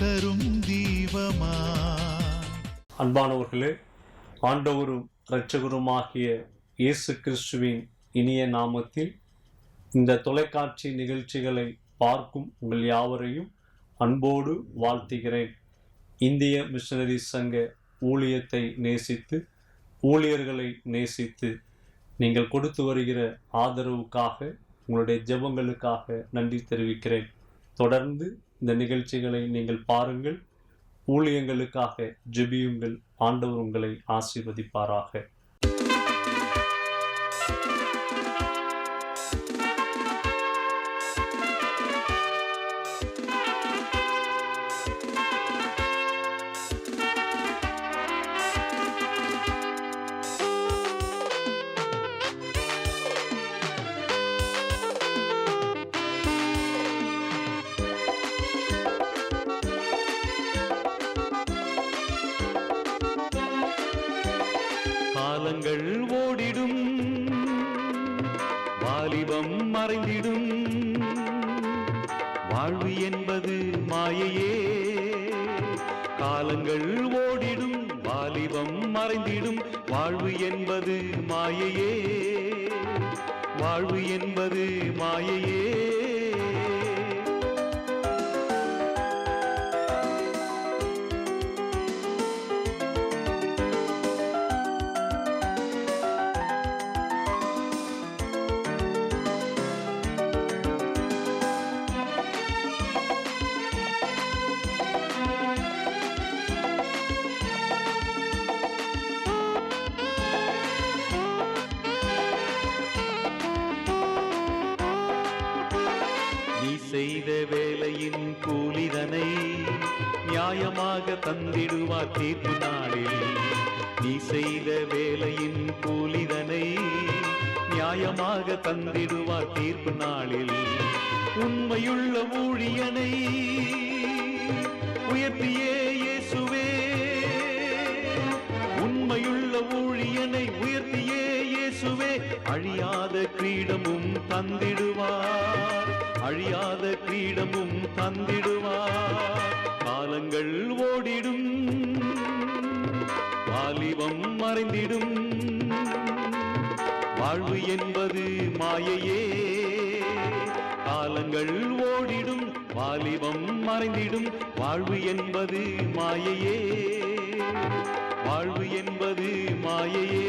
தரும் தீபமா. அன்பானவர்களே, ஆண்டவரும் இரட்சகருமாகிய இயேசு கிறிஸ்துவின் இனிய நாமத்தில் இந்த தொலைக்காட்சி நிகழ்ச்சிகளை பார்க்கும் உங்கள் யாவரையும் அன்போடு வாழ்த்துகிறேன். இந்திய மிஷனரி சங்க ஊழியத்தை நேசித்து, ஊழியர்களை நேசித்து நீங்கள் கொடுத்து வருகிற ஆதரவுக்காக, உங்களுடைய ஜெபங்களுக்காக நன்றி தெரிவிக்கிறேன். தொடர்ந்து இந்த நிகழ்ச்சிகளை நீங்கள் பாருங்கள், ஊழியங்களுக்காக ஜெபியுங்கள். ஆண்டவர் உங்களை ஆசீர்வதிப்பாராக. காலங்கள் ஓடிடும், வாலிபம் மறைந்திடும், வாழ்வு என்பது மாயையே. காலங்கள் ஓடிடும், வாலிபம் மறைந்திடும், வாழ்வு என்பது மாயையே, வாழ்வு என்பது மாயையே. செய்த வேலையின் கூலிதனை நியாயமாக தந்திடுவார் தீர்ப்பு நாளில். நீ செய்த வேலையின் கூலிதனை நியாயமாக தந்திடுவார் தீர்ப்பு நாளில். உண்மையுள்ள ஊழியனை உயர்த்தியே இயேசுவே, உண்மையுள்ள ஊழியனை உயர்த்தியே இயேசுவே, அழியாத கிரீடமும் தந்திடுவார், அழியாத கிரீடமும் தந்திடுவார். காலங்கள் ஓடிடும், வாலிபம் மறைந்திடும், வாழ்வு என்பது மாயையே. காலங்கள் ஓடிடும், வாலிபம் மறைந்திடும், வாழ்வு என்பது மாயையே, வாழ்வு என்பது மாயையே.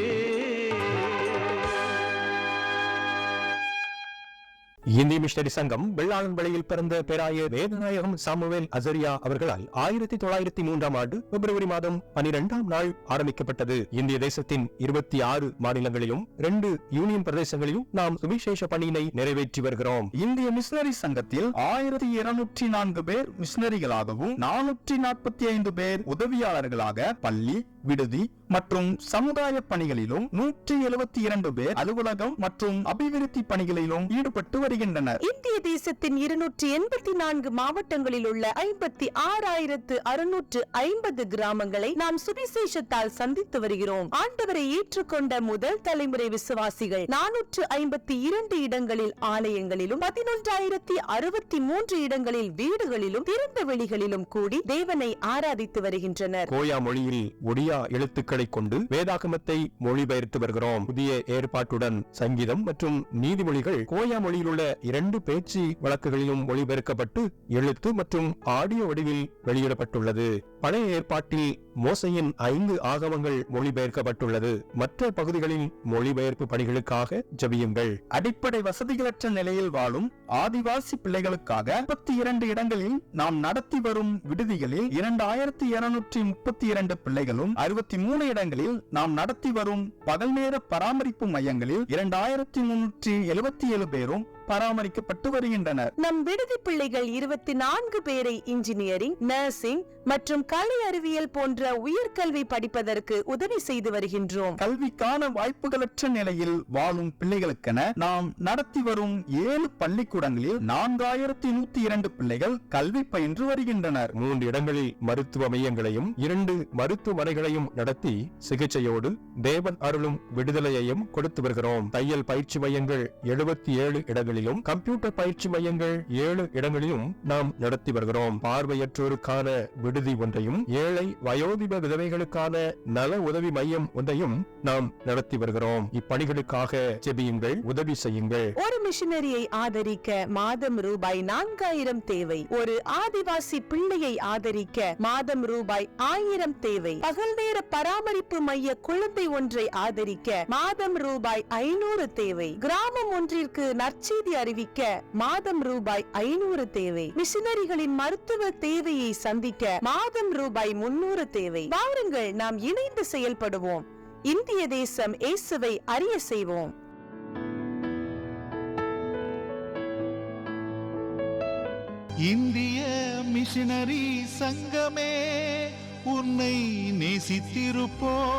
இந்திய மிஷனரி சங்கம் வெள்ளாளன் வழியில் பிறந்த பேராயர் வேதநாயகம் சாமுவேல் அசரியா அவர்களால் 1903 பிப்ரவரி மாதம் 12ஆம் நாள் ஆரம்பிக்கப்பட்டது. இந்திய தேசத்தின் 26 மாநிலங்களிலும் 2 யூனியன் பிரதேசங்களிலும் நாம் சுவிசேஷ பணியினை நிறைவேற்றி வருகிறோம். இந்திய மிஷனரி சங்கத்தில் 1204 பேர் மிஷனரிகளாகவும் 445 பேர் உதவியாளர்களாக பள்ளி, விடுதி மற்றும் சமுதாய பணிகளிலும் 172 பேர் அலுவலகம் மற்றும் அபிவிருத்தி பணிகளிலும் ஈடுபட்டு வருகின்றனர். இந்திய தேசத்தின் 284 மாவட்டங்களில் உள்ள 56,650 கிராமங்களை நாம் சுவிசேஷத்தால் சந்தித்து வருகிறோம். ஆண்டவரை ஏற்றுக்கொண்ட முதல் தலைமுறை விசுவாசிகள் 452 இடங்களில் ஆலயங்களிலும் 11,063 இடங்களில் வீடுகளிலும் திறந்த வெளிகளிலும் கூடி தேவனை ஆராதித்து வருகின்றனர். கோயா மொழியில் ஒடியா எழுத்துக்களை கொண்டு வேதாகமத்தை மொழிபெயர்த்து வருகிறோம். புதிய ஏற்பாட்டுடன் சங்கீதம் மற்றும் நீதிமொழிகள் கோயா மொழியில் உள்ள 2 பேச்சு வழக்குகளிலும் மொழிபெயர்க்கப்பட்டு எழுத்து மற்றும் ஆடியோ வடிவில் வெளியிடப்பட்டுள்ளது. பழைய ஏற்பாட்டில் மோசையின் 5 ஆகமங்கள் மொழிபெயர்க்கப்பட்டுள்ளது. மற்ற பகுதிகளின் மொழிபெயர்ப்பு பணிகளுக்காக ஜெபியுங்கள். அடிப்படை வசதிகளற்ற நிலையில் வாழும் ஆதிவாசி பிள்ளைகளுக்காக 32 இடங்களில் நாம் நடத்தி வரும் விடுதிகளில் 2232 பிள்ளைகளும், 63 இடங்களில் நாம் நடத்தி வரும் பகல் நேர பராமரிப்பு மையங்களில் 2377 பேரும் பராமரிக்கப்பட்டு வருகின்றனர். நம் விடுதி பிள்ளைகள் 24 பேரை இன்ஜினியரிங், நர்சிங் மற்றும் கலை அறிவியல் போன்ற உயர்கல்வி படிப்பதற்கு உதவி செய்து வருகின்றோம். கல்விக்கான வாய்ப்புகளற்ற நிலையில் வாழும் பிள்ளைகளுக்கென நாம் நடத்தி வரும் 7 பள்ளிக்கூடங்களில் 4102 பிள்ளைகள் கல்வி பயின்று வருகின்றனர். 3 இடங்களில் மருத்துவ மையங்களையும் 2 மருத்துவமனைகளையும் நடத்தி சிகிச்சையோடு தேவன் அருளும் விடுதலையையும் கொடுத்து வருகிறோம். தையல் பயிற்சி மையங்கள் 77 இடங்களில் இடங்களிலும், கம்ப்யூட்டர் பயிற்சி மையங்கள் 7 இடங்களிலும் நாம் நடத்தி வருகிறோம். பார்வையற்றோருக்கான விடுதி ஒன்றையும், ஏழை வயோதிப விதவைகளுக்கான நல உதவி மையம் ஒன்றையும் நாம் நடத்தி வருகிறோம். இப்பணிகளுக்காக ஜெபியுங்கள், உதவி செய்யுங்கள். ஒரு மிஷனரியை ஆதரிக்க மாதம் ரூபாய் 4000 தேவை. ஒரு ஆதிவாசி பிள்ளையை ஆதரிக்க மாதம் ரூபாய் 1000 தேவை. பகல் நேர பராமரிப்பு மைய குழந்தை ஒன்றை ஆதரிக்க மாதம் ரூபாய் 500 தேவை. கிராமம் ஒன்றிற்கு நற்செய்தி அறிவிக்க மாதம் ரூபாய் 500 தேவை. மிஷனரிகளின் மருத்துவ தேவையை சந்திக்க மாதம் ரூபாய் 300 தேவை. வாருங்கள், நாம் இணைந்து செயல்படுவோம். இந்திய தேசம் இயேசுவை அறிய செய்வோம். இந்திய மிஷனரி சங்கமே, உன்னை நேசித்திருப்போர்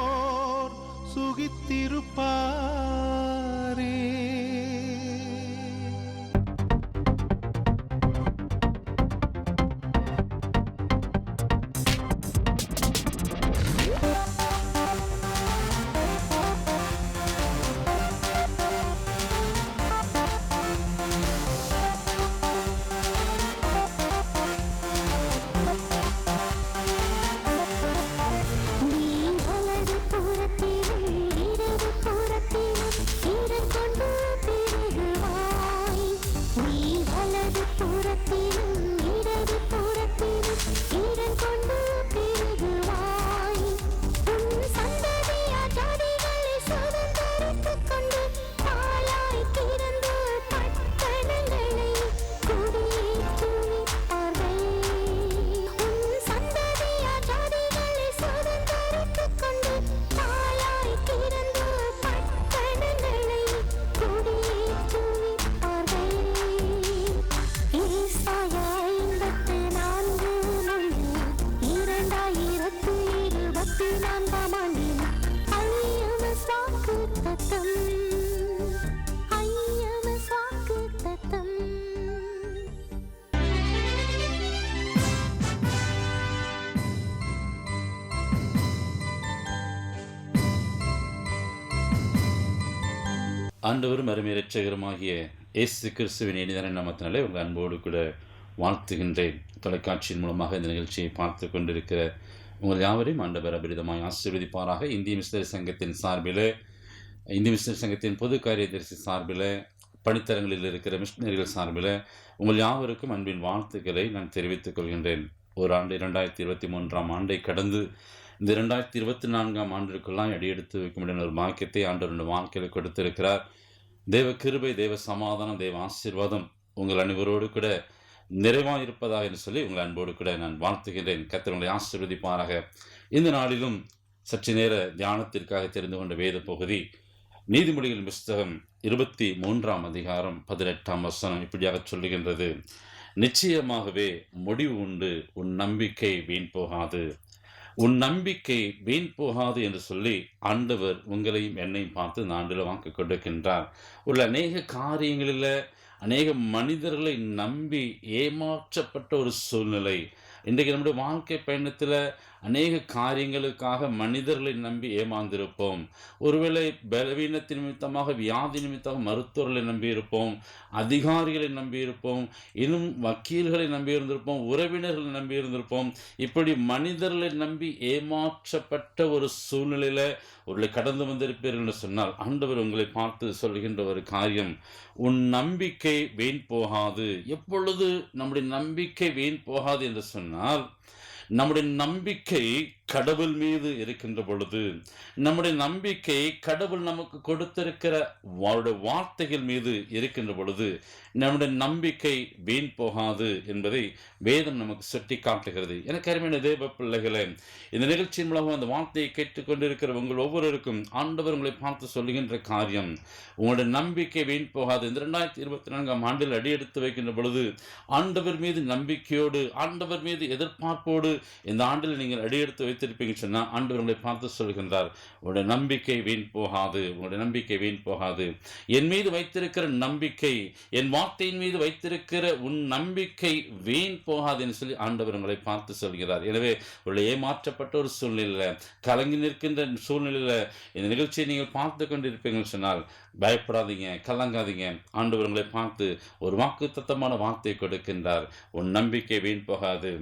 சுகித்திருப்பாரே. ஆண்டவரும் அருமை இரட்சகருமாகிய இயேசு கிறிஸ்துவின் இனிதான நாமத்தினாலே உங்கள் அன்போடு கூட வாழ்த்துகின்றேன். தொலைக்காட்சியின் மூலமாக இந்த நிகழ்ச்சியை பார்த்து கொண்டிருக்கிற உங்கள் யாவரையும் ஆண்டவர் அபரிதமாய் ஆசீர்வதிப்பாராக. இந்திய மிஷனரி சங்கத்தின் சார்பில், இந்திய மிஷனரி சங்கத்தின் பொது காரியதரிசி சார்பில், பணித்தரங்களில் இருக்கிற மிஷனரிகள் சார்பில் உங்கள் யாவருக்கும் அன்பின் வாழ்த்துக்களை நான் தெரிவித்துக் கொள்கின்றேன். ஒரு ஆண்டு 2023ஆம் ஆண்டை கடந்து இந்த 2024ஆம் ஆண்டிற்குள்ளாம் அடியெடுத்து வைக்க முடியும் ஒரு பாக்கியத்தை ஆண்டவர் வாழ்க்கையில் கொடுத்திருக்கிறார். தேவ கிருபை, தேவ சமாதானம், தேவ ஆசீர்வாதம் உங்கள் அனைவரோடு கூட நிறைவாக இருப்பதாக என்று சொல்லி உங்கள் அன்போடு கூட நான் வாழ்த்துகின்றேன். கர்த்தர் உங்களை ஆசீர்வதிப்பாராக. இந்த நாளிலும் சற்று நேர தியானத்திற்காக தெரிந்து கொண்ட வேத பகுதி நீதிமொழிகள் புஸ்தகம் 23ஆம் அதிகாரம் 18ஆம் வசனம் இப்படியாக சொல்லுகின்றது: நிச்சயமாகவே முடிவு உண்டு, உன் நம்பிக்கை வீண் போகாது. உன் நம்பிக்கை வீண் போகாது என்று சொல்லி ஆண்டவர் உங்களையும் என்னையும் பார்த்து இந்த ஆண்டில் வாக்கு கொடுக்கின்றார். உள்ள அநேக காரியங்களில் அநேக மனிதர்களை நம்பி ஏமாற்றப்பட்ட ஒரு சூழ்நிலை. இன்றைக்கு நம்முடைய வாழ்க்கை பயணத்தில் அநேக காரியங்களுக்காக மனிதர்களை நம்பி ஏமாந்திருப்போம். ஒருவேளை பலவீனத்தின் நிமித்தமாக, வியாதி நிமித்தமாக மருத்துவர்களை நம்பியிருப்போம், அதிகாரிகளை நம்பியிருப்போம், இன்னும் வக்கீல்களை நம்பியிருந்திருப்போம், உறவினர்களை நம்பியிருந்திருப்போம். இப்படி மனிதர்களை நம்பி ஏமாற்றப்பட்ட ஒரு சூழ்நிலையில் ஒருவரை கடந்து வந்திருப்பீர்கள் என்று சொன்னால் ஆண்டவர் உங்களை பார்த்து சொல்கின்ற ஒரு காரியம், உன் நம்பிக்கை வீண் போகாது. எப்பொழுது நம்முடைய நம்பிக்கை வீண் போகாது என்று சொன்னால், நம்முடைய நம்பிக்கை கடவுள் மீது இருக்கின்ற பொழுது, நம்முடைய நம்பிக்கை கடவுள் நமக்கு கொடுத்திருக்கிற வார்த்தைகள் மீது இருக்கின்ற பொழுது நம்முடைய நம்பிக்கை வீண் போகாது என்பதை வேதம் நமக்கு சுட்டி காட்டுகிறது. எனக்கு அருமையான தேவ பிள்ளைகளே, இந்த நிகழ்ச்சியின் மூலமாக அந்த வார்த்தையை கேட்டுக்கொண்டிருக்கிற உங்கள் ஒவ்வொருவருக்கும் ஆண்டவர் உங்களை பார்த்து சொல்லுகின்ற காரியம், உங்களுடைய நம்பிக்கை வீண் போகாது. இந்த 2024ஆம் ஆண்டில் அடியெடுத்து வைக்கின்ற பொழுது ஆண்டவர் மீது நம்பிக்கையோடு, ஆண்டவர் மீது எதிர்பார்ப்போடு இந்த ஆண்டில் நீங்கள் அடியெடுத்து வைத்து வைத்திருப்பீங்க சொன்னா ஆண்டவர் உங்களை பார்த்து சொல்கின்றார், உங்களுடைய நம்பிக்கை வீண் போகாது, உங்களுடைய நம்பிக்கை வீண் போகாது. என் மீது வைத்திருக்கிற நம்பிக்கை, என் வார்த்தையின் மீது வைத்திருக்கிற உன் நம்பிக்கை வீண் போகாது என்று சொல்லி ஆண்டவர் உங்களை பார்த்து சொல்கிறார். எனவே உங்களை ஏமாற்றப்பட்ட ஒரு சூழ்நிலையில, கலங்கி நிற்கின்ற சூழ்நிலையில இந்த நிகழ்ச்சியை நீங்கள் பார்த்து கொண்டிருப்பீங்கன்னு சொன்னால் பயப்படாதீங்க, கலங்காதீங்க. ஆண்டவர் உங்களை பார்த்து ஒரு வாக்குத்தத்தமான வார்த்தை கொடுக்கின்றார், உன் நம்பிக்கை வீண் போகாது.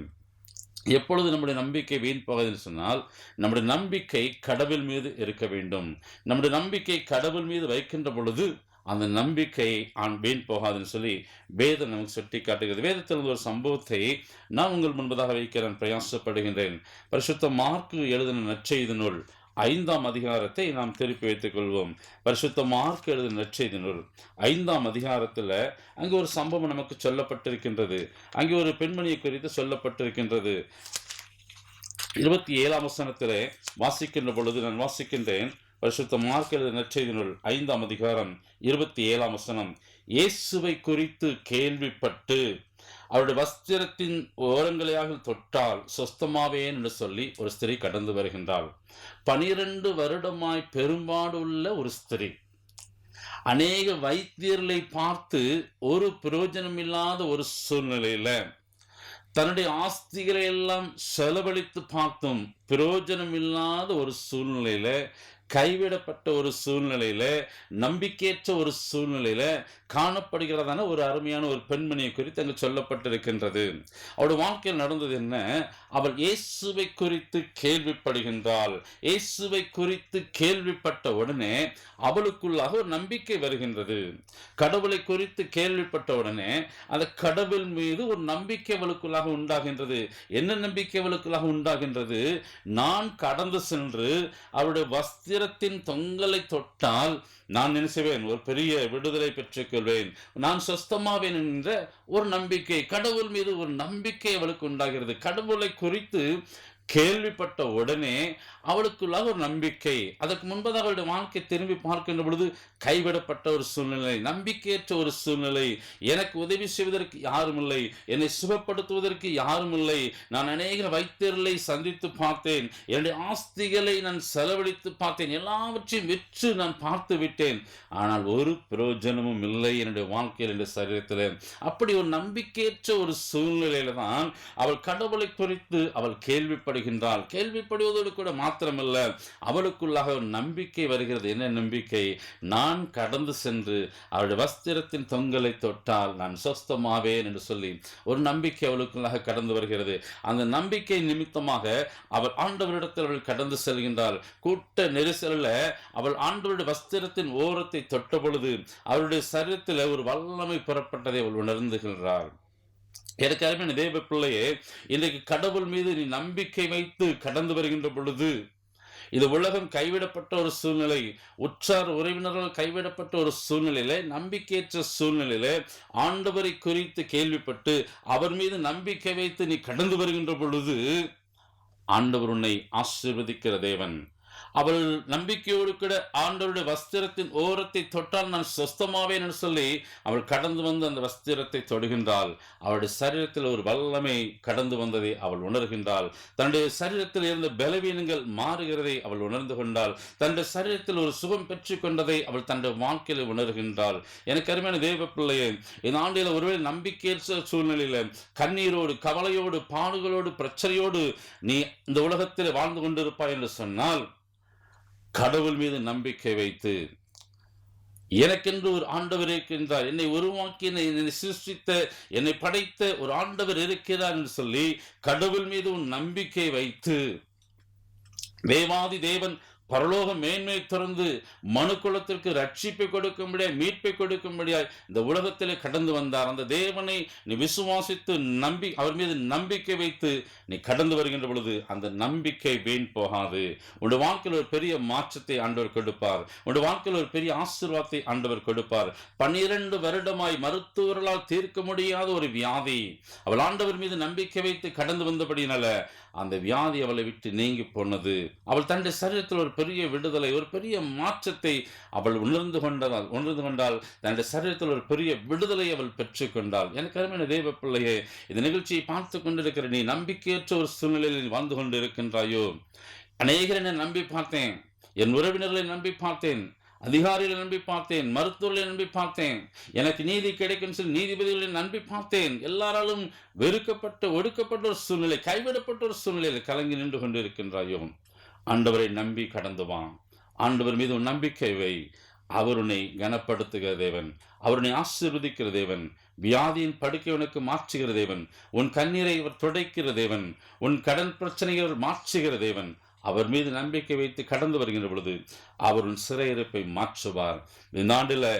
எப்பொழுது நம்முடைய நம்பிக்கை வீண் போகாதுன்னு சொன்னால் நம்முடைய நம்பிக்கை கடவுள் மீது இருக்க வேண்டும். நம்முடைய நம்பிக்கை கடவுள் மீது வைக்கின்ற பொழுது அந்த நம்பிக்கை வீண் போகாதுன்னு சொல்லி வேதம் நமக்கு சுட்டி காட்டுகிறது. வேதத்தில் ஒரு சம்பவத்தை நான் உங்கள் முன்பதாக வைக்க நான் பிரயாசப்படுகின்றேன். பரிசுத்த மார்க்கு எழுதின நற்செய்தி நூல் 5ஆம் அதிகாரத்தை நாம் திருப்பி வைத்துக் கொள்வோம். பரிசுத்த மார்க் எழுதின நற்செய்தி நூல் 5ஆம் அதிகாரத்தில் அங்கு ஒரு சம்பவம் நமக்கு சொல்லப்பட்டிருக்கின்றது. அங்கே ஒரு பெண்மணியை குறித்து சொல்லப்பட்டிருக்கின்றது. 27ஆம் வசனத்திலே வாசிக்கின்ற பொழுது நான் வாசிக்கின்றேன். பரிசுத்த மார்க் எழுதின நற்செய்தி நூல் 5ஆம் அதிகாரம் 27ஆம் வசனம். இயேசுவை குறித்து கேள்விப்பட்டு அவருடைய வஸ்திரத்தின் ஓரங்களையாக தொட்டால் சொஸ்தமாவேன் என்று சொல்லி ஒரு ஸ்திரீ கடந்து வருகின்றாள். 12 வருடமாய் பெரும்பாடுள்ள ஒரு ஸ்திரீ, அநேக வைத்தியர்களை பார்த்து ஒரு பிரயோஜனம் இல்லாத ஒரு சூழ்நிலையில, தன்னுடைய ஆஸ்திகளை எல்லாம் செலவழித்து பார்த்தும் பிரயோஜனம் இல்லாத ஒரு சூழ்நிலையில, கைவிடப்பட்ட ஒரு சூழ்நிலையில, நம்பிக்கையற்ற ஒரு சூழ்நிலையில காணப்படுகிறதான ஒரு அருமையான ஒரு பெண்மணியை குறித்து அங்கு சொல்லப்பட்டிருக்கின்றது. அவருடைய வாழ்க்கையில் நடந்தது என்ன? அவள் இயேசுவை குறித்து கேள்விப்படுகின்றாள். இயேசுவை குறித்து கேள்விப்பட்ட உடனே அவளுக்குள்ளாக ஒரு நம்பிக்கை வருகின்றது. கடவுளை குறித்து கேள்விப்பட்ட உடனே அந்த கடவுள் மீது ஒரு நம்பிக்கை அவளுக்குள்ளாக உண்டாகின்றது. என்ன நம்பிக்கை அவளுக்குள்ளாக உண்டாகின்றது? நான் கடந்து சென்று அவருடைய வஸ்திரத்தின் தொங்கலை தொட்டால் நான் நினைச்சுவேன், ஒரு பெரிய விடுதலை பெற்றுக்கொள்வேன், நான் சொஸ்தமாவேன் என்ற ஒரு நம்பிக்கை, கடவுள் மீது ஒரு நம்பிக்கை அவளுக்கு உண்டாகிறது. கடவுளை குறித்து கேள்விப்பட்ட உடனே அவளுக்குள்ளாக ஒரு நம்பிக்கை. அதற்கு முன்பதாக அவளுடைய வாழ்க்கை திரும்பி பார்க்கின்ற பொழுது கைவிடப்பட்ட ஒரு சூழ்நிலை, நம்பிக்கையற்ற ஒரு சூழ்நிலை, எனக்கு உதவி செய்வதற்கு யாரும் இல்லை, என்னை சுகப்படுத்துவதற்கு யாரும் இல்லை, நான் அநேக வைத்தியர்களை சந்தித்து பார்த்தேன், என்னுடைய ஆஸ்திகளை நான் செலவழித்து பார்த்தேன், எல்லாவற்றையும் விற்று நான் பார்த்து விட்டேன், ஆனால் ஒரு பிரயோஜனமும் இல்லை என்னுடைய வாழ்க்கையில், என்னுடைய சரீரத்தில். அப்படி ஒரு நம்பிக்கையற்ற ஒரு சூழ்நிலையில தான் அவள் கடவுளை குறித்து அவள் கேள்விப்படுகின்றாள். கேள்விப்படுவதோடு கூட மாத்திரமல்ல, அவளுக்குள்ளாக ஒரு நம்பிக்கை வருகிறது. என்ன நம்பிக்கை? நான் கடந்து சென்று அவருடைய வஸ்திரத்தின் தொங்கலை தொட்டால் நான் சொஸ்தமாவேன் என்று சொல்லி ஒரு நம்பிக்கை அவளுக்குள்ளாக கடந்து வருகிறது. அந்த நம்பிக்கை நிமித்தமாக அவள் ஆண்டவரிடத்தில் அவள் கடந்து செல்கின்றாள். கூட்ட நெரிசலில் அவள் ஆண்டவருடைய வஸ்திரத்தின் ஓரத்தை தொட்ட பொழுது அவருடைய சரீரத்தில் ஒரு வல்லமை புறப்பட்டதை அவள் உணர்ந்துகின்றாள். எனக்கு அருமையான தேவ பிள்ளையே, இன்றைக்கு கடவுள் மீது நீ நம்பிக்கை வைத்து கடந்து வருகின்ற பொழுது, இது உலகம் கைவிடப்பட்ட ஒரு சூழ்நிலை, உற்றார் உறவினர்கள் கைவிடப்பட்ட ஒரு சூழ்நிலையில, நம்பிக்கையற்ற சூழ்நிலையில ஆண்டவரை குறித்து கேள்விப்பட்டு அவர் மீது நம்பிக்கை வைத்து நீ கடந்து வருகின்ற பொழுது ஆண்டவர் உன்னை ஆசீர்வதிக்கிற தேவன். அவள் நம்பிக்கையோடு கூட ஆண்டவருடைய வஸ்திரத்தின் ஓரத்தை தொட்டால் நான் சொஸ்தமாவேன் என்று சொல்லி அவள் கடந்து வந்து அந்த வஸ்திரத்தை தொடுகின்றாள். அவளுடைய சரீரத்தில் ஒரு வல்லமை கடந்து வந்ததை அவள் உணர்கின்றாள். தன்னுடைய சரீரத்தில் இருந்த பலவீனங்கள் மாறுகிறதை அவள் உணர்ந்து கொண்டாள். தன்னுடைய சரீரத்தில் ஒரு சுகம் பெற்றுக் கொண்டதை அவள் தன்னுடைய வாழ்க்கையில் உணர்கின்றாள். எனக்கு அருமையான தேவ பிள்ளையே, இந்த ஆண்டில் ஒருவேளை நம்பிக்கையற்ற சூழ்நிலையில கண்ணீரோடு, கவலையோடு, பாடுகளோடு, பிரச்சனையோடு நீ இந்த உலகத்தில் வாழ்ந்து கொண்டிருப்பாய் என்று சொன்னால், கடவுள் மீது நம்பிக்கை வைத்து, எனக்கென்று ஒரு ஆண்டவர் இருக்கின்றார், என்னை உருவாக்கின, என்னை சிருஷ்டித்த, என்னை படைத்த ஒரு ஆண்டவர் இருக்கிறார் என்று சொல்லி கடவுள் மீது உன் நம்பிக்கை வைத்து, தேவாதி தேவன் பரலோக மேன்மை திறந்து மனுக்குலத்திற்கு ரட்சிப்பை கொடுக்கும்படியாய், மீட்பை கொடுக்கும்படியாய் இந்த உலகத்திலே கடந்து வந்தார். அந்த தேவனை நீ விசுவாசித்து நம்பி அவர் மீது நம்பிக்கை வைத்து நீ கடந்து வருகின்ற பொழுது அந்த நம்பிக்கை வீண் போகாது. உன்னுடைய வாழ்க்கையில் ஒரு பெரிய மாற்றத்தை ஆண்டவர் கொடுப்பார். உன்னுடைய வாழ்க்கையில் ஒரு பெரிய ஆசீர்வாதத்தை ஆண்டவர் கொடுப்பார். 12 வருடமாய் மருத்துவர்களால் தீர்க்க முடியாத ஒரு வியாதி, அவள் ஆண்டவர் மீது நம்பிக்கை வைத்து கடந்து வந்தபடினால அந்த வியாதி அவளை விட்டு நீங்கி போனது. அவள் தன்னுடைய சரீரத்தில் ஒரு பெரிய விடுதலை, ஒரு பெரிய மாற்றத்தை அவள் உணர்ந்து கொண்டால் தன்னுடைய சரீரத்தில் ஒரு பெரிய விடுதலை அவள் பெற்றுக்கொண்டாள். எனக்கு அருமையான தேவ பிள்ளையே, இந்த நிகழ்ச்சியை பார்த்து கொண்டிருக்கிற நீ நம்பிக்கையற்ற ஒரு சூழ்நிலையில் வாழ்ந்து கொண்டு இருக்கின்றாயோ? அநேகரை நான் நம்பி பார்த்தேன், என் உறவினர்களை நம்பி பார்த்தேன், அதிகாரிகளை நம்பி பார்த்தேன், மருத்துவர்களை நம்பி பார்த்தேன், எனக்கு நீதி கிடைக்கும் சொல்லி நீதிபதிகளை நம்பி பார்த்தேன். எல்லாராலும் வெறுக்கப்பட்ட ஒடுக்கப்பட்ட ஒரு சூழ்நிலை, கைவிடப்பட்ட ஒரு சூழ்நிலையில் கலங்கி நின்று கொண்டு இருக்கின்றாயோ? ஆண்டவரை நம்பி கடந்து வா. ஆண்டவர் மீது உன் நம்பிக்கை வை. அவர் உன்னை கனப்படுத்துகிற தேவன், அவர் உன்னை ஆசீர்வதிக்கிற தேவன், வியாதியின் படுக்கை உனக்கு மாற்றுகிற தேவன், உன் கண்ணீரை அவர் துடைக்கிற தேவன், உன் கடன் பிரச்சனையை அவர் மாற்றுகிற தேவன். அவர் மீது நம்பிக்கை வைத்து கடந்து வருகின்ற பொழுது அவர் உன் சிறையிருப்பை மாற்றுவார். இந்த ஆண்டில்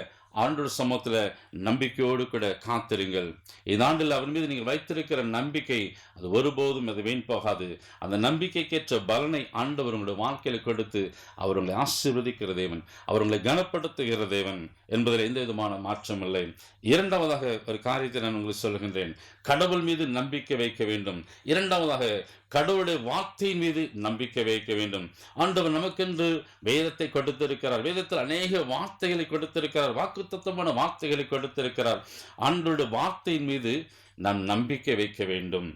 ஆண்டோட சமூகத்தில் நம்பிக்கையோடு கூட காத்திருங்கள். இந்த ஆண்டில் அவர் மீது நீங்கள் வைத்திருக்கிற நம்பிக்கை அது ஒருபோதும் அது வீண் போகாது. அந்த நம்பிக்கைக்கேற்ற பலனை ஆண்டவர் உங்களுடைய வாழ்க்கையில் கொடுத்து அவர் உங்களை ஆசீர்வதிக்கிற தேவன், அவர் உங்களை கனப்படுத்துகிற தேவன் என்பதில் எந்த விதமான மாற்றம் இல்லை. இரண்டாவதாக ஒரு காரியத்தை நான் உங்களுக்கு சொல்கின்றேன். கடவுள் மீது நம்பிக்கை வைக்க வேண்டும். இரண்டாவதாக கடவுளுடைய வார்த்தையின் மீது நம்பிக்கை வைக்க வேண்டும். ஆண்டவர் நமக்கென்று வேதத்தை கொடுத்திருக்கிறார். வேதத்தில் அநேக வார்த்தைகளை கொடுத்திருக்கிறார், வாக்குத்தத்தமான வார்த்தைகளை கொடுத்திருக்கிறார். ஆண்டவருடைய வார்த்தையின் மீது நாம் நம்பிக்கை வைக்க வேண்டும்.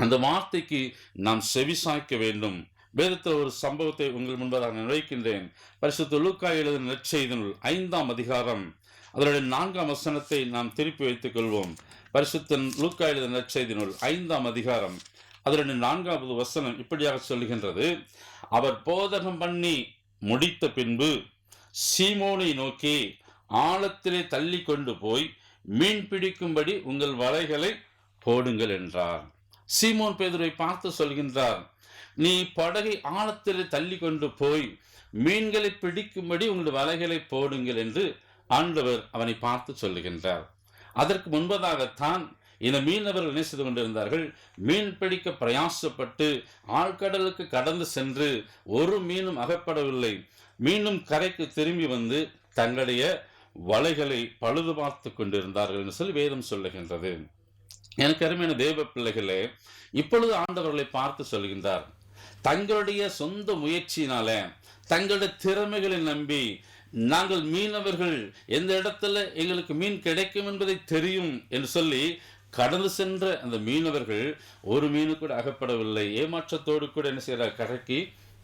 அந்த வார்த்தைக்கு நாம் செவிசாய்க்க வேண்டும். வேதத்தில் ஒரு சம்பவத்தை உங்கள் முன்பதாக நான் வைக்கின்றேன். பரிசுத்த லூக்கா எழுதின நற்செய்தி நூல் 5ஆம் அதிகாரம் அதனுடைய 4ஆம் வசனத்தை நாம் திருப்பி வைத்துக் கொள்வோம். பரிசுத்த லூக்கா எழுதின நற்செய்தி நூல் 5ஆம் அதிகாரம் அதனுடைய 4வது வசனம் இப்படியாக சொல்கின்றது. அவர் போதகம் பண்ணி முடித்த பின்பு சீமோனை நோக்கி, ஆழத்திலே தள்ளி கொண்டு போய் மீன் பிடிக்கும்படி உங்கள் வலைகளை போடுங்கள் என்றார். சீமோன் பேதுருவை பார்த்து சொல்கின்றார், நீ படகை ஆழத்திலே தள்ளி கொண்டு போய் மீன்களை பிடிக்கும்படி உங்கள் வலைகளை போடுங்கள் என்று ஆண்டவர் அவனை பார்த்து சொல்லுகின்றார். அதற்கு முன்பதாகத்தான் இந்த மீனவர்கள் என்ன செய்து கொண்டிருந்தார்கள்? மீன் பிடிக்க பிரயாசப்பட்டு ஆழ்கடலுக்கு கடந்து சென்று ஒரு மீனும் அகப்படவில்லை. மீண்டும் கரைக்கு திரும்பி வந்து தங்களுடைய வலைகளை பழுது பார்த்து கொண்டிருந்தார்கள் என்று சொல்லி வேதம் சொல்லுகின்றது. எனக்கு அருமையான தேவ பிள்ளைகளே, இப்பொழுது ஆண்டவர்களை பார்த்து சொல்கின்றார், தங்களுடைய சொந்த முயற்சியினால, தங்களுடைய திறமைகளை நம்பி, நாங்கள் மீனவர்கள், எந்த இடத்துல எங்களுக்கு மீன் கிடைக்கும் என்பதை தெரியும் என்று சொல்லி கடந்து சென்ற அந்த மீனவர்கள் ஒரு மீனு கூட அகப்படவில்லை. ஏமாற்றத்தோடு கூட என்ன செய்யறாங்க? கரைக்கு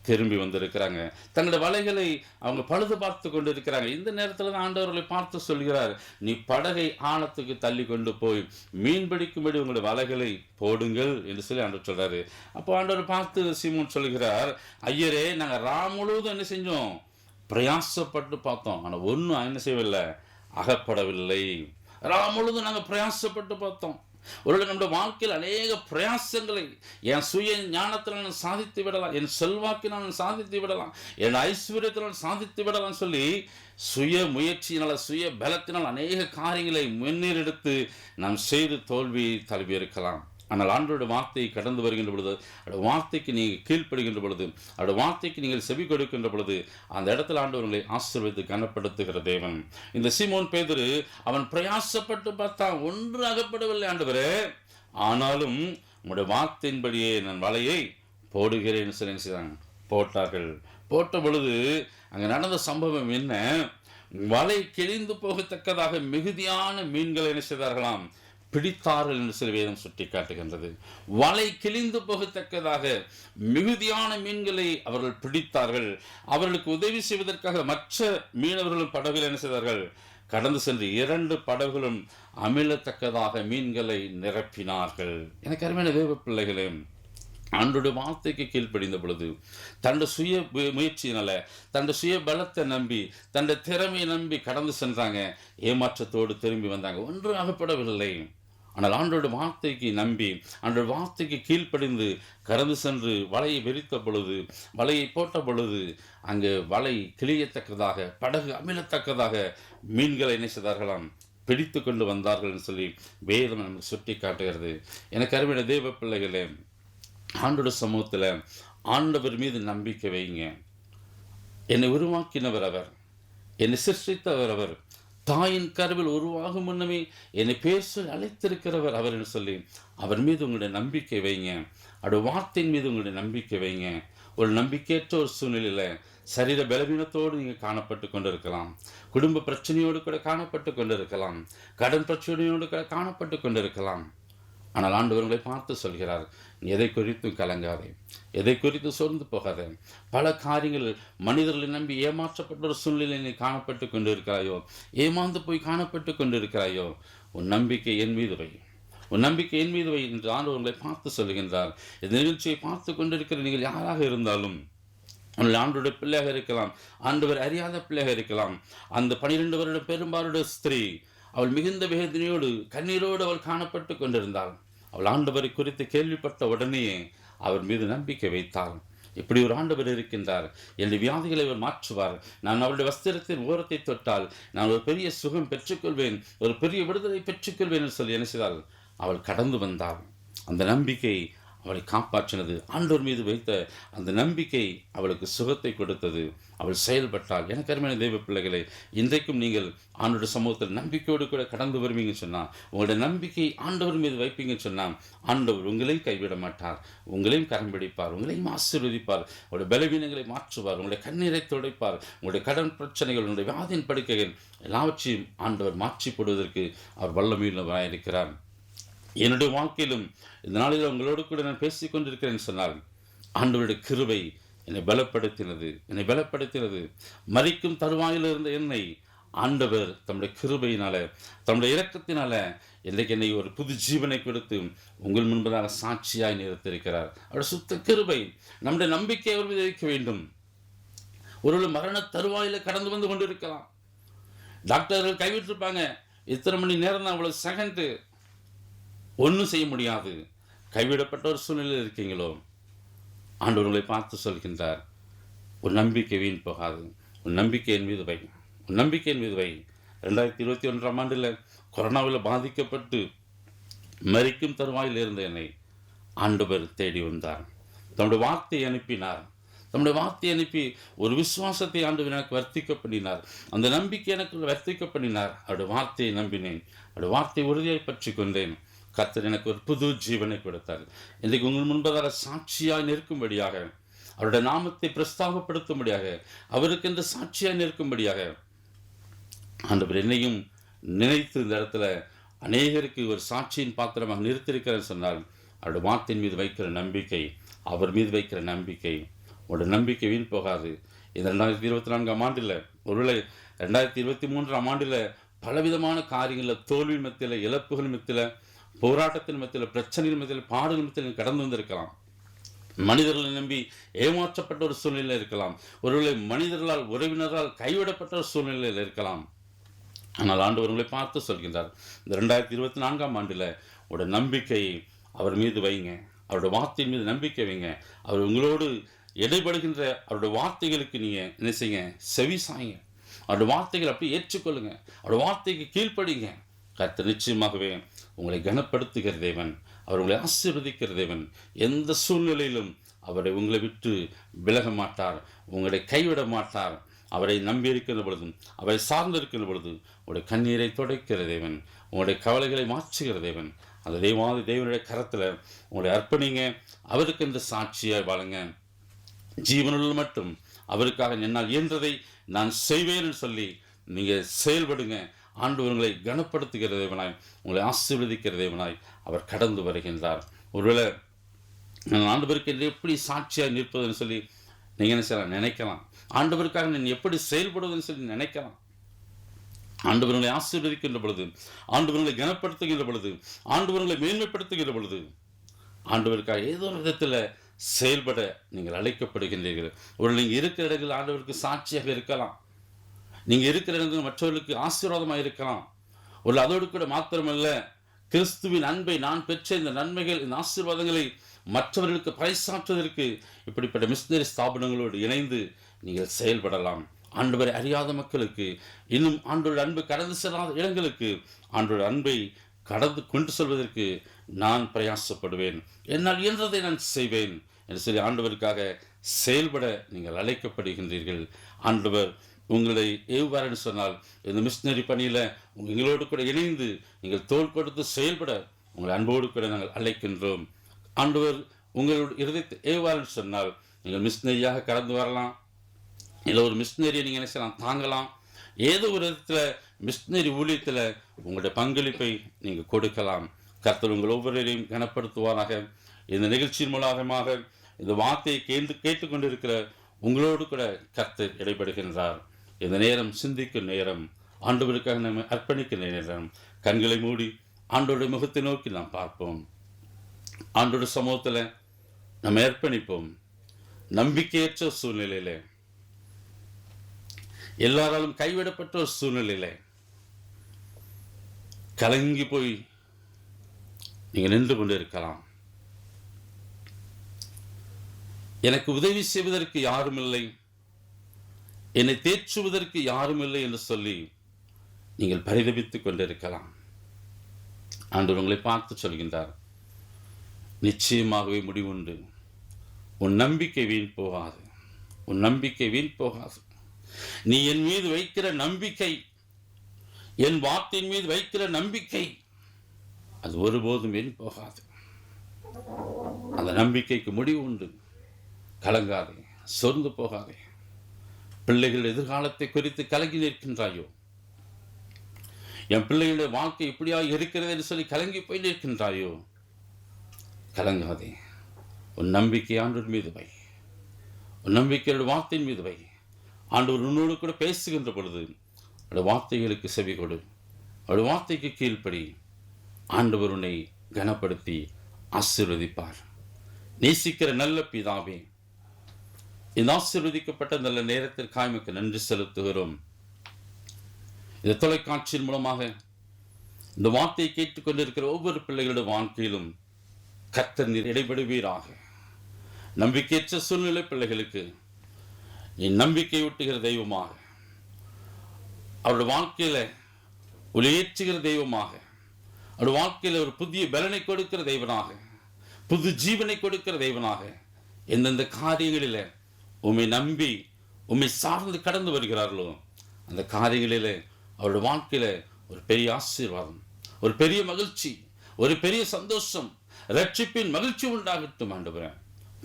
திரும்பி வந்திருக்கிறாங்க. தங்களுடைய வலைகளை அவங்க பழுது பார்த்து கொண்டு இருக்கிறாங்க. இந்த நேரத்தில் தான் ஆண்டவர்களை பார்த்து சொல்கிறார், நீ படகை ஆழத்துக்கு தள்ளி கொண்டு போய் மீன் பிடிக்கும்படி உங்களுடைய வலைகளை போடுங்கள் என்று சொல்லி ஆண்டவர் சொல்றாரு. அப்போ ஆண்டவர் பார்த்து சீமோன் சொல்கிறார், ஐயரே, நாங்கள் முழுவதும் என்ன செஞ்சோம்? பிரயாசப்பட்டு பார்த்தோம், ஆனால் ஒன்றும் என்ன செய்யவில்லை, அகப்படவில்லை. முழுவதும் நாங்கள் பிரயாசப்பட்டு பார்த்தோம். ஒருவேளை நம்முடைய வாழ்க்கையில் அநேக பிரயாசங்களை என் சுய ஞானத்தில் நான் சாதித்து விடலாம், என் செல்வாக்கினால் நான் சாதித்து விடலாம், என் ஐஸ்வர்யத்தினால் சாதித்து விடலாம் சொல்லி சுய முயற்சியினால், சுய பலத்தினால் அநேக காரியங்களை முன்னேறெடுத்து நாம் செய்து தோல்வி தழுவி இருக்கலாம். ஆனால் ஆண்டவருடைய வார்த்தையை கடந்து வருகின்ற பொழுது, அவருடைய வார்த்தைக்கு நீங்கள் கீழ்ப்படுகின்ற பொழுது, அவருடைய வார்த்தைக்கு நீங்கள் செவி கொடுக்கின்ற பொழுது, அந்த இடத்துல ஆண்டவர்களை ஆசீர்வதித்து கனப்படுத்துகிற தேவன். இந்த சீமோன் பேதுரு அவன் பிரயாசப்பட்டு பார்த்தா ஒன்று அகப்படவில்லை ஆண்டவரே, ஆனாலும் உங்களுடைய வார்த்தையின்படியே நான் வலையை போடுகிறேன்னு சொல்லி செய்தாங்க. போட்டார்கள். போட்ட பொழுது அங்கே நடந்த சம்பவம் என்ன? வலை கிழிந்து போகத்தக்கதாக மிகுதியான மீன்களை என்ன செய்தார்களாம்? பிடித்தார்கள் என்று சில வேதம் சுட்டி காட்டுகின்றது. வலை கிழிந்து போகத்தக்கதாக மிகுதியான மீன்களை அவர்கள் பிடித்தார்கள். அவர்களுக்கு உதவி செய்வதற்காக மற்ற மீனவர்களும் படகுகள் என்ன செய்தார்கள்? கடந்து சென்று 2 படகுகளும் அமிழத்தக்கதாக மீன்களை நிரப்பினார்கள். எனக்கு அருமையான தேவ பிள்ளைகளே, ஆண்டவருடைய வார்த்தைக்கு கீழ்ப்படிந்த பொழுது, தன்னுடைய சுய முயற்சியினால, தன்னுடைய சுய பலத்தை நம்பி, தன்னுடைய திறமையை நம்பி கடந்து சென்றாங்க. ஏமாற்றத்தோடு திரும்பி வந்தாங்க, ஒன்றும் அகப்படவில்லை. ஆனால் ஆண்டவருடைய வார்த்தைக்கு நம்பி, ஆண்டவருடைய வார்த்தைக்கு கீழ்ப்படிந்து கடந்து சென்று வலையை விரித்த பொழுது, வலையை போட்ட பொழுது, அங்கு வலை கிளியத்தக்கதாக, படகு அமிழத்தக்கதாக மீன்களை என்ன செய்தார்களாம்? பிடித்து கொண்டு வந்தார்கள் என்று சொல்லி வேதம் நமக்கு சுட்டி காட்டுகிறது. எனக்கு அருமையான தேவ பிள்ளைகளே, ஆண்டவருடைய சமூகத்தில் ஆண்டவர் மீது நம்பிக்கை வைங்க. என்னை உருவாக்கினவர் அவர், என்னை சிருஷ்டித்தவர் அவர், தாயின் கருவில் உருவாகும் முன்னமே என்னை பேர் சொல்லி அழைத்திருக்கிறவர் அவர் என்று சொல்லி அவர் மீது உங்களுடைய நம்பிக்கை வைங்க. அவருடைய வார்த்தையின் மீது உங்களுடைய நம்பிக்கை வைங்க. ஒரு நம்பிக்கையற்ற ஒரு சூழ்நிலையில் சரீர பலவீனத்தோடு நீங்கள் காணப்பட்டு கொண்டு இருக்கலாம், குடும்ப பிரச்சனையோடு கூட காணப்பட்டு கொண்டு இருக்கலாம், கடன் பிரச்சனையோடு கூட காணப்பட்டு கொண்டு இருக்கலாம். ஆனால் ஆண்டவர் உங்களை பார்த்து சொல்கிறார், நீ எதை குறித்தும் கலங்காதே, எதை குறித்து சோர்ந்து போகாதே. பல காரியங்கள் மனிதர்களை நம்பி ஏமாற்றப்பட்ட ஒரு சூழ்நிலையில் நீ காணப்பட்டு கொண்டு இருக்கிறாயோ, ஏமாந்து போய் காணப்பட்டு கொண்டு இருக்கிறாயோ, உன் நம்பிக்கை என் மீது வை, உன் நம்பிக்கை என் மீது வை என்று ஆண்டவர் உங்களை பார்த்து சொல்லுகின்றார். இந்த நிகழ்ச்சியை பார்த்து கொண்டிருக்கிற நீங்கள் யாராக இருந்தாலும், உங்கள் ஆண்டவருடைய பிள்ளையாக இருக்கலாம், ஆண்டவர் அறியாத பிள்ளையாக இருக்கலாம். அந்த 12 வருட பெரும்பாலுடைய ஸ்திரீ, அவள் மிகுந்த வேதனையோடு கண்ணீரோடு அவள் காணப்பட்டு கொண்டிருந்தாள். அவள் ஆண்டவரை குறித்து கேள்விப்பட்ட உடனேயே அவர் மீது நம்பிக்கை வைத்தாள். இப்படி ஒரு ஆண்டவர் இருக்கின்றார், என்னுடைய வியாதிகளை அவர் மாற்றுவார், நான் அவருடைய வஸ்திரத்தின் ஓரத்தை தொட்டால் நான் ஒரு பெரிய சுகம் பெற்றுக்கொள்வேன், ஒரு பெரிய விடுதலை பெற்றுக்கொள்வேன் என்று சொல்லி என்ன செய்தாள்? அவள் கடந்து வந்தாள். அந்த நம்பிக்கை அவளை காப்பாற்றினது. ஆண்டவர் மீது வைத்த அந்த நம்பிக்கை அவளுக்கு சுகத்தை கொடுத்தது. அவள் செயல்பட்டாள். எனக்கு அருமையான தெய்வ பிள்ளைகளை, இன்றைக்கும் நீங்கள் ஆண்டோட சமூகத்தில் நம்பிக்கையோடு கூட கடந்து வருவீங்கன்னு சொன்னால், உங்களுடைய நம்பிக்கை ஆண்டவர் மீது வைப்பீங்கன்னு சொன்னால், ஆண்டவர் உங்களையும் கைவிட மாட்டார், உங்களையும் கரம் பிடிப்பார், உங்களையும் ஆசீர்வதிப்பார், உங்களுடைய பலவீனங்களை மாற்றுவார், உங்களுடைய கண்ணீரை துடைப்பார், உங்களுடைய கடன் பிரச்சனைகள், உங்களுடைய வியாதியின் படுக்கைகள் எல்லாவற்றையும் ஆண்டவர் மாற்றி போடுவதற்கு அவர் வல்லமையுள்ளவராயிருக்கிறார். என்னுடைய வாழ்க்கையிலும் இந்த நாளில் உங்களோடு கூட நான் பேசிக் கொண்டிருக்கிறேன் சொன்னால், ஆண்டவருடைய கிருபை என்னை பலப்படுத்தினது. மரிக்கும் தருவாயில் இருந்த என்னை ஆண்டவர் தம்முடைய கிருபையினால, தம்முடைய இரக்கத்தினால இன்றைக்கு என்னை ஒரு புது ஜீவனை கொடுத்து உங்கள் முன்பதாக சாட்சியாய் நிறுத்தியிருக்கிறார். அவருடைய சுத்த கிருபை. நம்முடைய நம்பிக்கை அவர் மீது வைக்க வேண்டும். ஒருவேளை மரண தருவாயில் கடந்து வந்து கொண்டிருக்கலாம். டாக்டர்கள் கைவிட்டிருப்பாங்க, இத்தனை மணி நேரம் தான், அவ்வளவு செகண்டு, ஒன்றும் செய்ய முடியாது. கைவிடப்பட்ட ஒரு சூழ்நிலையில் இருக்கீங்களோ, ஆண்டவர் உங்களை பார்த்து சொல்கின்றார், உன் நம்பிக்கை வீண் போகாது, உன் நம்பிக்கையின் மீது வை, உன் நம்பிக்கையின் மீது வை. 2021ஆம் ஆண்டில் கொரோனாவில் பாதிக்கப்பட்டு மரிக்கும் தருவாயில் இருந்த என்னை ஆண்டவர் தேடி வந்தார். தம்முடைய வார்த்தையை அனுப்பினார். தம்முடைய வார்த்தையை அனுப்பி ஒரு விசுவாசத்தை ஆண்டவர் எனக்கு வர்த்திக்க பண்ணினார். அந்த நம்பிக்கை எனக்கு வர்த்திக்க பண்ணினார். அவருடைய வார்த்தையை நம்பினேன், அவருடைய வார்த்தையை உறுதியாய் பற்றி கொண்டேன். கர்த்தர் எனக்கு ஒரு புது ஜீவனை கொடுத்தார். இன்றைக்கு உங்கள் முன்பதாக சாட்சியாய் நிற்கும்படியாக, அவருடைய நாமத்தை பிரஸ்தாபப்படுத்தும்படியாக, அவருக்கு என்று சாட்சியாய் நிற்கும்படியாக ஆண்டவர் என்னையும் நினைத்து இந்த இடத்துல அநேகருக்கு ஒரு சாட்சியின் பாத்திரமாக நிறுத்தியிருக்கிறேன் சொன்னால், அவருடைய வார்த்தையின் மீது வைக்கிற நம்பிக்கை, அவர் மீது வைக்கிற நம்பிக்கை, உங்களுடைய நம்பிக்கை வீண் போகாது. இந்த 2024ஆம் ஆண்டில், ஒருவேளை 2023ஆம் ஆண்டில் பலவிதமான காரியங்களில், தோல்வி மத்தியில், இழப்புகள் மத்தியில், போராட்டத்தின் மத்தியில், பிரச்சனைகள் மத்தியில், பாடுகள் மத்தியில் கடந்து வந்திருக்கலாம். மனிதர்களை நம்பி ஏமாற்றப்பட்ட ஒரு சூழ்நிலையில் இருக்கலாம். ஒருவேளை மனிதர்களால், உறவினரால் கைவிடப்பட்ட ஒரு சூழ்நிலையில் இருக்கலாம். ஆனால் ஆண்டவர் உங்களை பார்த்து சொல்கின்றார், இந்த 2024ஆம் ஆண்டில் உடைய நம்பிக்கையை அவர் மீது வைங்க, அவருடைய வார்த்தையின் மீது நம்பிக்கை வைங்க. அவர் உங்களோடு இடைபடுகின்ற அவருடைய வார்த்தைகளுக்கு நீங்கள் என்ன செய்யுங்க? செவி சாயுங்க. அவருடைய வார்த்தைகள் அப்படி ஏற்றுக்கொள்ளுங்க, அவருடைய வார்த்தைக்கு கீழ்ப்படிங்க. கர்த்தர் நிச்சயமாகவே உங்களை கனப்படுத்துகிற தேவன், அவர் உங்களை ஆசீர்வதிக்கிற தேவன். எந்த சூழ்நிலையிலும் அவரை உங்களை விட்டு விலக மாட்டார், உங்களை கைவிட மாட்டார். அவரை நம்பி இருக்கின்ற பொழுதும், அவரை சார்ந்து இருக்கின்ற பொழுது உங்களுடைய கண்ணீரை துடைக்கிற தேவன், உங்களுடைய கவலைகளை மாற்றுகிற தேவன். அந்த தேவனுடைய கரத்தில் உங்களை அர்ப்பணிங்க. அவருக்கு இந்த சாட்சியாய் வாழுங்க. ஜீவனுள்ள மட்டும் அவருக்காக என்னால் இயன்றதை நான் செய்வேன்னு சொல்லி நீங்கள் செயல்படுங்க. ஆண்டவர் உங்களை கனப்படுத்துகிற தேவனாய், உங்களை ஆசீர்வதிக்கிற தேவனாய் அவர் கடந்து வருகின்றார். ஒருவேளை நான் ஆண்டவருக்கு என்று எப்படி சாட்சியாக நிற்பதுன்னு சொல்லி நீங்கள் என்ன செய்யலாம்? நினைக்கலாம். ஆண்டவருக்காக நான் எப்படி செயல்படுவதுன்னு சொல்லி நினைக்கலாம். ஆண்டவர்களை ஆசீர்வதிக்கின்ற பொழுது, ஆண்டவர்களை கனப்படுத்துகின்ற பொழுது, ஆண்டவர்களை மேன்மைப்படுத்துகின்ற பொழுது, ஆண்டவருக்காக ஏதோ ஒரு விதத்தில் செயல்பட நீங்கள் அழைக்கப்படுகின்றீர்கள். ஒரு நீங்கள் இருக்கிற இடங்களில் ஆண்டவருக்கு சாட்சியாக இருக்கலாம். நீங்கள் இருக்கிற இடங்கள் மற்றவர்களுக்கு ஆசீர்வாதமாக இருக்கலாம். ஒரு அதோடு கூட மாத்திரமல்ல, கிறிஸ்துவின் அன்பை நான் பெற்ற இந்த நன்மைகள், இந்த ஆசீர்வாதங்களை மற்றவர்களுக்கு பறைசாற்றுவதற்கு இப்படிப்பட்ட மிஷனரி ஸ்தாபனங்களோடு இணைந்து நீங்கள் செயல்படலாம். ஆண்டவரை அறியாத மக்களுக்கு, இன்னும் ஆண்டவருடைய அன்பு கடந்து செல்லாத இடங்களுக்கு ஆண்டவருடைய அன்பை கடந்து கொண்டு செல்வதற்கு நான் பிரயாசப்படுவேன், என்னால் இயன்றதை நான் செய்வேன் என்று சொல்லி ஆண்டவருக்காக செயல்பட நீங்கள் அழைக்கப்படுகின்றீர்கள். ஆண்டவர் உங்களை ஏவுவார்னு சொன்னால், இந்த மிஷனரி பணியில் எங்களோடு கூட இணைந்து நீங்கள் தோள் கொடுத்து செயல்பட உங்களை அன்போடு கூட நாங்கள் அழைக்கின்றோம். ஆண்டவர் உங்களுடைய இருதயத்தை ஏவார்னு சொன்னால் நீங்கள் மிஷினரியாக கடந்து வரலாம், இல்லை ஒரு மிஷினரியை நீங்கள் என்ன செய்யலாம், தாங்கலாம். ஏதோ ஒரு விதத்தில் மிஷினரி ஊழியத்தில் உங்களுடைய பங்களிப்பை நீங்கள் கொடுக்கலாம். கர்த்தர் உங்கள் ஒவ்வொருவரையும் கனப்படுத்துவாராக. இந்த நிகழ்ச்சியின் மூலமாக இந்த வார்த்தையை கேட்டுக்கொண்டிருக்கிற உங்களோடு கூட கர்த்தர் இடைபடுகின்றார். இந்த நேரம் சிந்திக்கும் நேரம், ஆண்டவருக்காக நம்ம அர்ப்பணிக்கிற நேரம். கண்களை மூடி ஆண்டோடைய முகத்தை நோக்கி நாம் பார்ப்போம். ஆண்டோட சமூகத்தில் நம்ம அர்ப்பணிப்போம். நம்பிக்கையற்ற சூழ்நிலையில, எல்லாராலும் கைவிடப்பட்ட ஒரு சூழ்நிலையில கலங்கி போய் நீங்க நின்று கொண்டு இருக்கலாம். எனக்கு உதவி செய்வதற்கு யாரும் இல்லை, என்னை தேற்றுவதற்கு யாரும் இல்லை என்று சொல்லி நீங்கள் பரிதபித்துக் கொண்டிருக்கலாம். ஆண்டவர் உங்களை பார்த்து சொல்கின்றார், நிச்சயமாகவே முடிவுண்டு. உன் நம்பிக்கை வீண் போகாது, உன் நம்பிக்கை வீண் போகாது. நீ என் மீது வைக்கிற நம்பிக்கை, என் வார்த்தையின் மீது வைக்கிற நம்பிக்கை, அது ஒருபோதும் வீண் போகாது. அந்த நம்பிக்கைக்கு முடிவு உண்டு. கலங்காதே, சோர்ந்து போகாதே. பிள்ளைகள் எதிர்காலத்தை குறித்து கலங்கி நிற்கின்றாயோ, என் பிள்ளைகளுடைய வாழ்க்கை இப்படியாக இருக்கிறது என்று சொல்லி கலங்கி போய் நிற்கின்றாயோ, கலங்காதே. உன் நம்பிக்கை ஆண்டவர் மீது வை, உன் நம்பிக்கையோட வார்த்தையின் மீது வை. ஆண்டவர் உன்னோடு கூட பேசுகின்ற பொழுது அவருடைய வார்த்தைகளுக்கு செவி கொடு, அவருடைய வார்த்தைக்கு கீழ்ப்படி. ஆண்டவர் உன்னை கனப்படுத்தி ஆசீர்வதிப்பார். நேசிக்கிற நல்ல பிதாவே, இந்த ஆசீர்வதிக்கப்பட்ட நல்ல நேரத்திற்காக எமக்கு நன்றி செலுத்துகிறோம். இந்த தொலைக்காட்சியின் மூலமாக இந்த வார்த்தையை கேட்டுக்கொண்டிருக்கிற ஒவ்வொரு பிள்ளைகளுடைய வாழ்க்கையிலும் கர்த்தர் நீர் இடைபடுவீராக. நம்பிக்கையற்ற சூழ்நிலை பிள்ளைகளுக்கு நீ நம்பிக்கை ஊட்டுகிற தெய்வமாக, அவருடைய வாழ்க்கையில ஒளியேற்றுகிற தெய்வமாக, அவருடைய வாழ்க்கையில ஒரு புதிய பலனை கொடுக்கிற தெய்வனாக, புது ஜீவனை கொடுக்கிற தெய்வனாக, எந்தெந்த காரியங்களில உம்மை நம்பி உம்மை சார்ந்து கடந்து வருகிறார்களோ அந்த காரியங்களில அவருடைய வாழ்க்கையில ஒரு பெரிய ஆசீர்வாதம், ஒரு பெரிய மகிழ்ச்சி, ஒரு பெரிய சந்தோஷம், ரட்சிப்பின் மகிழ்ச்சி உண்டாகட்டும். ஆண்டவரே,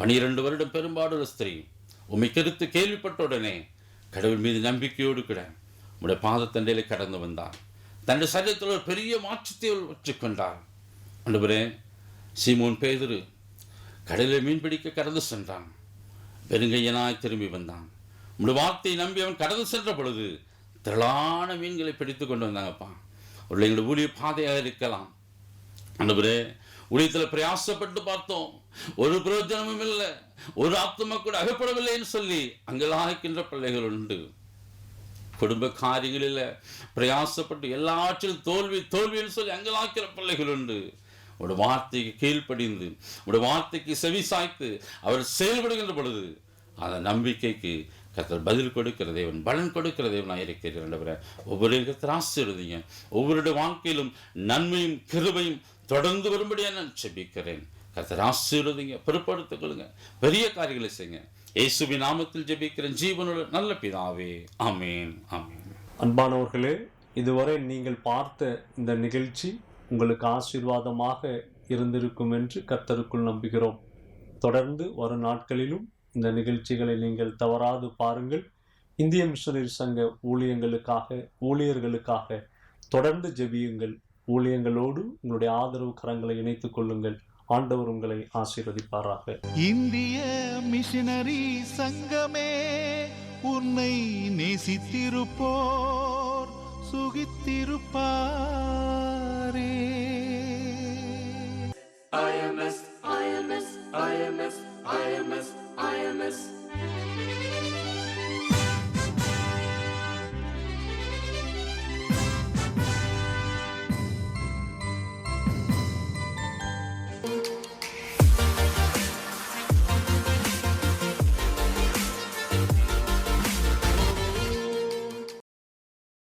12 வருடம் பெரும்பாடுள்ள ஸ்திரீ உம்மை கருத்து கேள்விப்பட்ட உடனே கடவுள் மீது நம்பிக்கையோடு கூட உம்முடைய பாதத்தண்டையில கடந்து வந்தார். தன்னுடைய சரீரத்தில் ஒரு பெரிய மாற்றத்தை வச்சுக்கொண்டார். ஆண்டவரே, சீமோன் பேதுரு கடலில் மீன்பிடிக்க கடந்து சென்றான், பெருங்கையனாய் திரும்பி வந்தான். உம்முடைய வார்த்தையை நம்பி அவன் கடந்து சென்ற பொழுது திரளான மீன்களை பிடித்து கொண்டு வந்தாங்கப்பா. ஒரு எங்களுடைய ஊழிய பாதையாக இருக்கலாம். ஆண்டவரே, ஊழியத்தில் பிரயாசப்பட்டு பார்த்தோம், ஒரு பிரயோஜனமும் இல்லை, ஒரு ஆத்மா கூட அகப்படவில்லைன்னு சொல்லி அங்கலாய்க்கின்ற பிள்ளைகள் உண்டு. குடும்ப காரியங்களில் பிரயாசப்பட்டு எல்லாற்றிலும் தோல்வி தோல்வின்னு சொல்லி அங்கலாய்க்கிற பிள்ளைகள் உண்டு. ஒரு வார்த்தைக்கு கீழ்ப்படிந்து ஒரு வார்த்தைக்கு செவி சாய்த்து அவர் செயல்படுகின்ற பொழுது அந்த நம்பிக்கைக்கு கர்த்தர் பதில் கொடுக்கிற தேவன், பலன் கொடுக்கிற தேவனாக இருக்கிறார். ஒவ்வொரு ஆசீர்வதிங்க. ஒவ்வொருடைய வாழ்க்கையிலும் நன்மையும் கிருபையும் தொடர்ந்து வரும்படியாக நான் ஜெபிக்கிறேன். கர்த்தர் ஆசீர்வதிங்க, பொறுப்படுத்திக் கொள்ளுங்க, பெரிய காரியங்களை செய்யுங்க. இயேசுவின் நாமத்தில் ஜெபிக்கிறேன் ஜீவனுள்ள நல்ல பிதாவே, ஆமேன், ஆமேன். அன்பானவர்களே, இதுவரை நீங்கள் பார்த்த இந்த நிகழ்ச்சி உங்களுக்கு ஆசீர்வாதமாக இருந்திருக்கும் என்று கர்த்தருக்குள் நம்புகிறோம். தொடர்ந்து வரும் நாட்களிலும் இந்த நிகழ்ச்சிகளை நீங்கள் தவறாது பாருங்கள். இந்திய மிஷனரி சங்க ஊழியர்களுக்காக தொடர்ந்து ஜெபியுங்கள். ஊழியங்களோடு உங்களுடைய ஆதரவு கரங்களை இணைத்துக் கொள்ளுங்கள். ஆண்டவர் உங்களை ஆசீர்வதிப்பாராக. இந்திய மிஷனரி சங்கமே, உன்னை நேசித்திருப்போர் சுகித்திருப்பாரே. IMS, IMS, IMS, IMS.